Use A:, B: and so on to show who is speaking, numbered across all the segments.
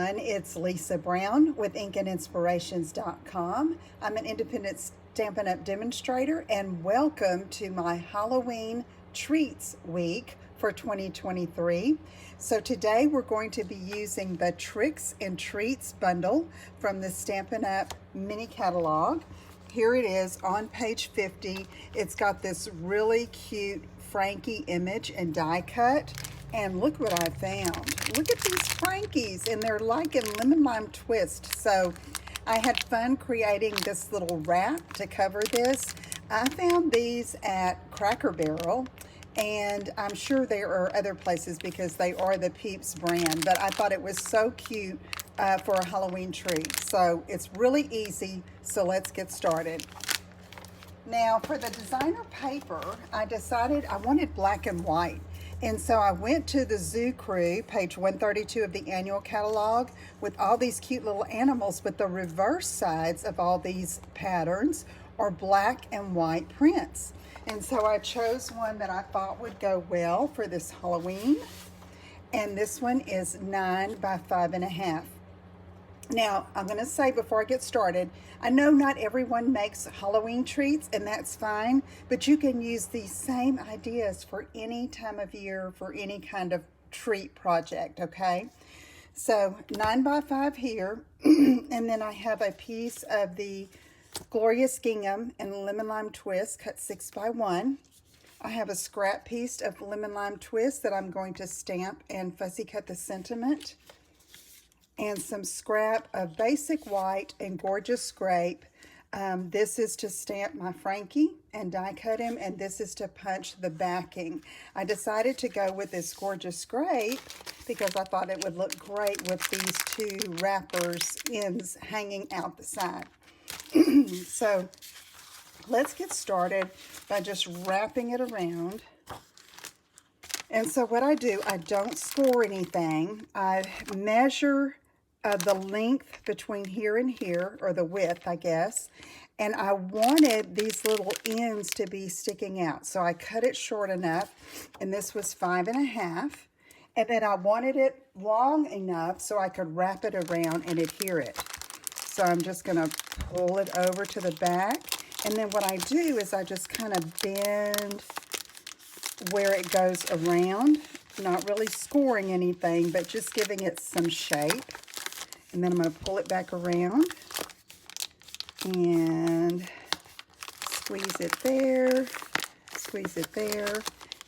A: everyone, it's Lisa Brown with InkandInspirations.com. I'm an independent Stampin' Up! Demonstrator, and welcome to my Halloween Treats Week for 2023. So today we're going to be using the Tricks and Treats bundle from the Stampin' Up! Mini Catalog. Here it is on page 50. It's got this really cute Frankie image and die cut. And look what I found. Look at these Frankies, and they're like in lemon lime twist. So I had fun creating this little wrap to cover this. I found these at Cracker Barrel, and I'm sure there are other places because they are the Peeps brand, but I thought it was so cute for a Halloween treat. So it's really easy, so let's get started. Now for the designer paper, I decided I wanted black and white. And so I went to the Zoo Crew, page 132 of the annual catalog, with all these cute little animals, but the reverse sides of all these patterns are black and white prints. And so I chose one that I thought would go well for this Halloween. And this one is 9 by 5.5. Now, I'm going to say before I get started, I know not everyone makes Halloween treats, and that's fine, but you can use these same ideas for any time of year, for any kind of treat project, okay? So 9 by 5 here, and then I have a piece of the Glorious Gingham and Lemon Lime Twist cut 6 by 1. I have a scrap piece of Lemon Lime Twist that I'm going to stamp and fussy cut the sentiment. And some scrap of Basic White and Gorgeous Scrape. This is to stamp my Frankie and die cut him, and this is to punch the backing. I decided to go with this Gorgeous Scrape because I thought it would look great with these two wrappers ends hanging out the side. So let's get started by just wrapping it around. And so what I do, I don't score anything. I measure the length between here and here, or the width, I guess. And I wanted these little ends to be sticking out. So I cut it short enough, and this was 5.5. And then I wanted it long enough so I could wrap it around and adhere it. So I'm just gonna pull it over to the back. And then what I do is I just kind of bend where it goes around, not really scoring anything, but just giving it some shape. And then I'm going to pull it back around and squeeze it there,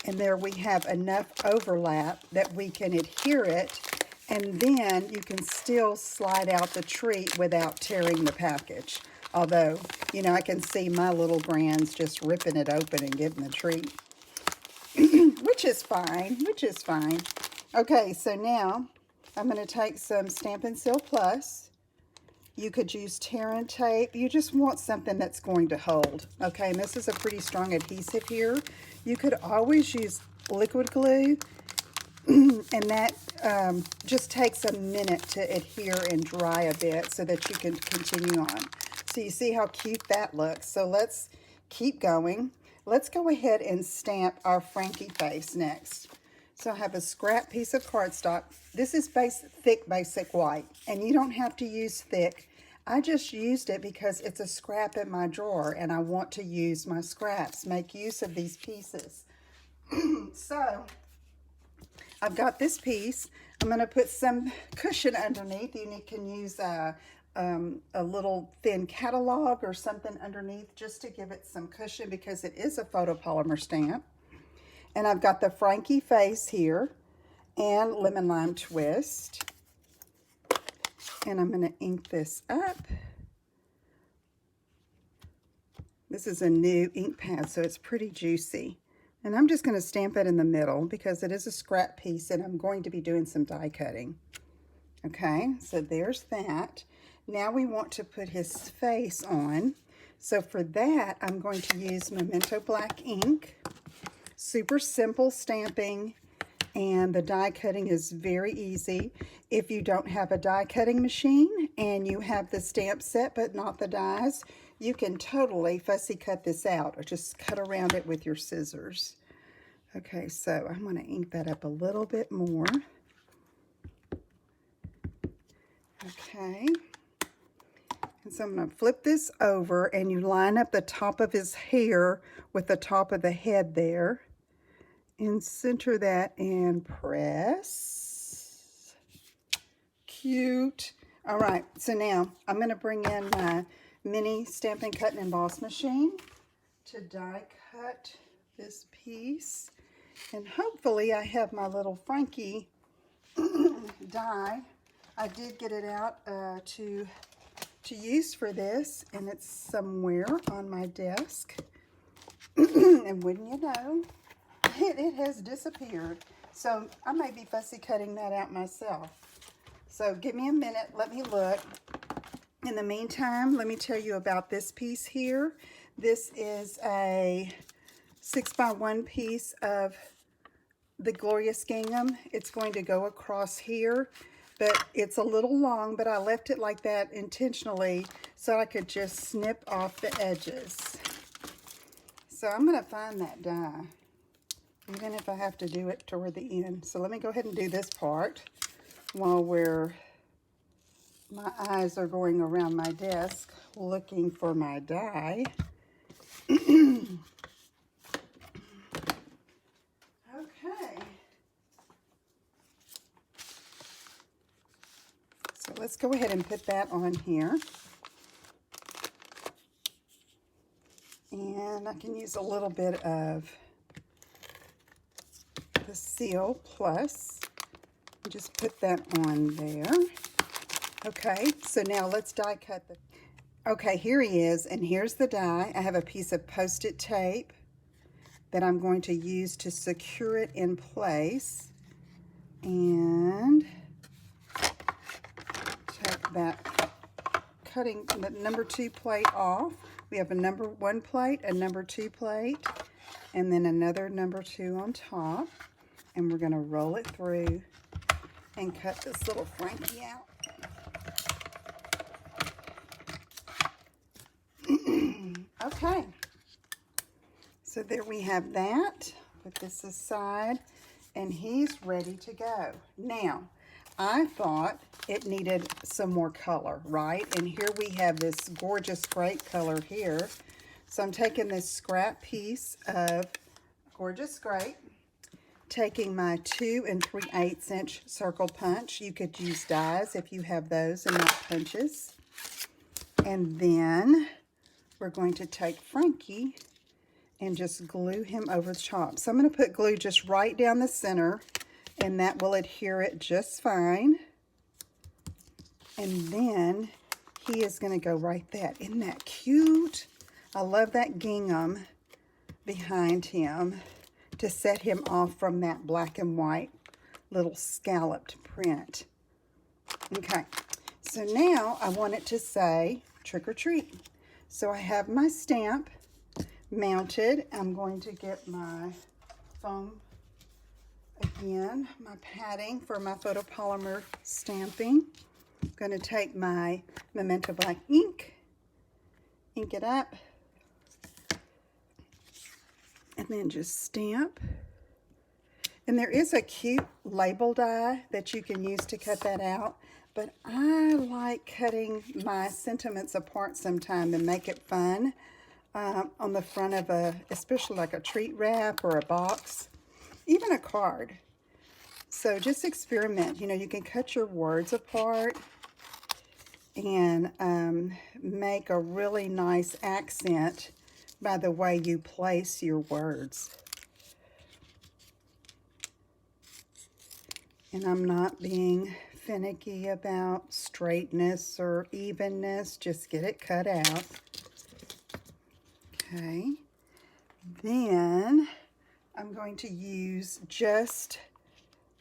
A: and there we have enough overlap that we can adhere it, and then you can still slide out the treat without tearing the package. Although, you know, I can see my little grands just ripping it open and getting the treat. which is fine. Okay, so now I'm going to take some Stampin' Seal Plus. You could use tear and tape. You just want something that's going to hold. Okay, and this is a pretty strong adhesive here. You could always use liquid glue, and that just takes a minute to adhere and dry a bit so that you can continue on. So you see how cute that looks. So let's keep going. Let's go ahead and stamp our Frankie face next. So I have a scrap piece of cardstock. This is thick Basic White, and you don't have to use thick. I just used it because it's a scrap in my drawer, and I want to use my scraps, make use of these pieces. So I've got this piece. I'm going to put some cushion underneath. You can use a little thin catalog or something underneath just to give it some cushion because it is a photopolymer stamp. And I've got the Frankie face here and Lemon Lime Twist. And I'm going to ink this up. This is a new ink pad, so it's pretty juicy. And I'm just going to stamp it in the middle because it is a scrap piece and I'm going to be doing some die cutting. Okay, so there's that. Now we want to put his face on. So for that, I'm going to use Memento Black ink. Super simple stamping, and the die cutting is very easy. If you don't have a die cutting machine and you have the stamp set but not the dies, you can totally fussy cut this out or just cut around it with your scissors. Okay, so I'm going to ink that up a little bit more. Okay. And so I'm going to flip this over, and you line up the top of his hair with the top of the head there. And center that and press. Cute. All right, so now I'm going to bring in my mini Stampin' Cut and Emboss machine to die cut this piece. And hopefully I have my little Frankie die. I did get it out to use for this, and it's somewhere on my desk. And wouldn't you know, it has disappeared. So I may be fussy cutting that out myself. So give me a minute, let me look. In the meantime, let me tell you about this piece here. This is a 6x1 piece of the Glorious Gingham. It's going to go across here, but it's a little long, but I left it like that intentionally so I could just snip off the edges. So I'm going to find that die, even if I have to do it toward the end. So let me go ahead and do this part while my eyes are going around my desk looking for my die. Okay. So let's go ahead and put that on here. And I can use a little bit of the Seal Plus. Just put that on there. Okay, so now let's die cut the... Okay, here he is, and here's the die. I have a piece of Post-it tape that I'm going to use to secure it in place. And take that cutting the number 2 plate off. We have a number 1 plate, a number 2 plate, and then another number 2 on top. And we're going to roll it through and cut this little Frankie out. Okay, so there we have that. Put this aside, and he's ready to go. Now, I thought it needed some more color, right? And here we have this gorgeous grape color here. So I'm taking this scrap piece of gorgeous grape, taking my 2 3/8 inch circle punch. You could use dies if you have those and not punches. And then we're going to take Frankie and just glue him over the top. So I'm going to put glue just right down the center, and that will adhere it just fine. And then he is going to go right there. Isn't that cute? I love that gingham behind him to set him off from that black and white little scalloped print. Okay, so now I want it to say trick or treat. So I have my stamp mounted. I'm going to get my foam again, my padding for my photopolymer stamping. I'm going to take my Memento Black ink it up, and then just stamp. And there is a cute label die that you can use to cut that out. But I like cutting my sentiments apart sometime and make it fun on the front of especially like a treat wrap or a box, even a card. So just experiment. You know, you can cut your words apart and make a really nice accent by the way you place your words. And I'm not being finicky about straightness or evenness. Just get it cut out. Okay. Then I'm going to use just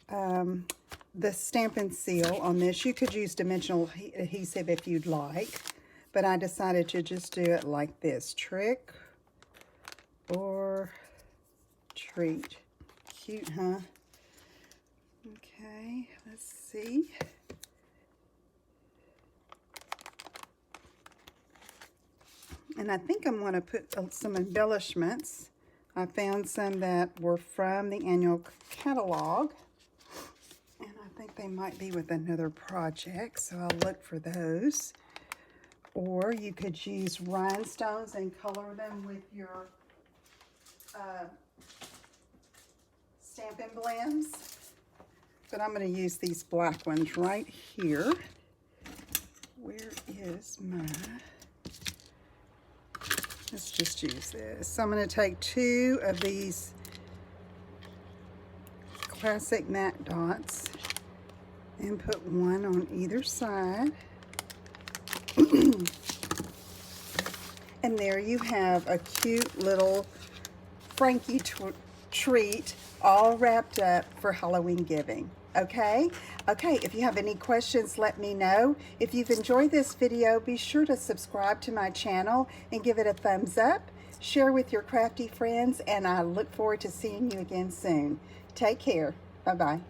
A: the Stampin' Seal on this. You could use dimensional adhesive if you'd like, but I decided to just do it like this. Trick or treat. Cute, huh? Okay, let's see. And I think I'm going to put some embellishments. I found some that were from the annual catalog. And I think they might be with another project, so I'll look for those. Or you could use rhinestones and color them with your Stampin' Blends. But I'm going to use these black ones right here. Where is my... Let's just use this. So I'm going to take 2 of these classic matte dots and put 1 on either side. And there you have a cute little Frankie treat all wrapped up for Halloween giving. Okay, if you have any questions, let me know. If you've enjoyed this video, be sure to subscribe to my channel and give it a thumbs up. Share with your crafty friends, and I look forward to seeing you again soon. Take care. Bye-bye.